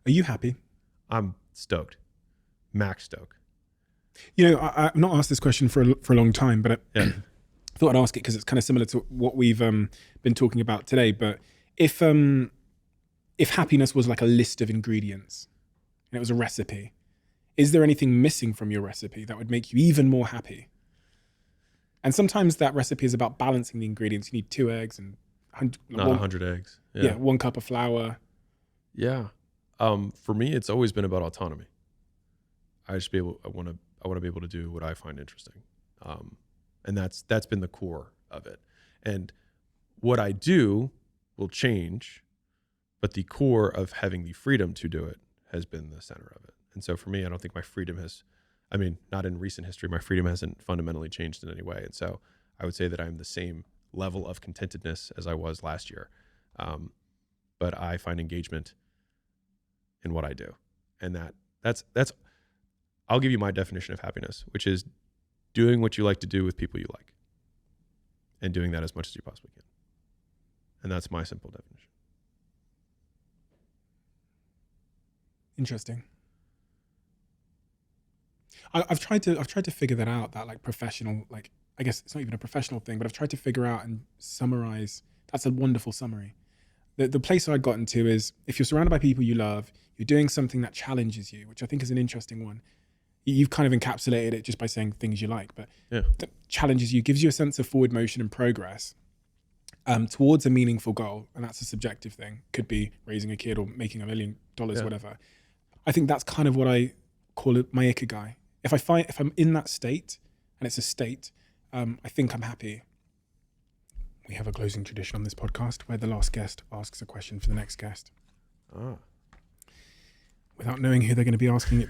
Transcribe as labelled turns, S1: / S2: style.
S1: Are you happy?
S2: I'm stoked. Max stoked.
S1: You know, I've not asked this question for a long time, but I thought I'd ask it because it's kind of similar to what we've been talking about today. But if happiness was like a list of ingredients and it was a recipe, is there anything missing from your recipe that would make you even more happy? And sometimes that recipe is about balancing the ingredients. You need 2 eggs and
S2: 100 eggs.
S1: Yeah, 1 cup of flour.
S2: Yeah. For me, it's always been about autonomy. I want to be able to do what I find interesting. And that's been the core of it. And what I do will change, but the core of having the freedom to do it has been the center of it. And so for me, I don't think my freedom not in recent history, my freedom hasn't fundamentally changed in any way. And so I would say that I'm the same level of contentedness as I was last year. But I find engagement in what I do. And that's I'll give you my definition of happiness, which is doing what you like to do with people you like and doing that as much as you possibly can. And that's my simple definition.
S1: Interesting. I've tried to figure that out, that like professional, like, I guess it's not even a professional thing, but I've tried to figure out and summarize. That's a wonderful summary. The place I'd gotten to is if you're surrounded by people you love, you're doing something that challenges you, which I think is an interesting one. You've kind of encapsulated it just by saying things you like, but that challenges you, gives you a sense of forward motion and progress towards a meaningful goal. And that's a subjective thing. Could be raising a kid or making $1 million, whatever. I think that's kind of what I call it, my ikigai. If I'm in that state, and it's a state, I think I'm happy. We have a closing tradition on this podcast where the last guest asks a question for the next guest. Without knowing who they're going to be asking it to.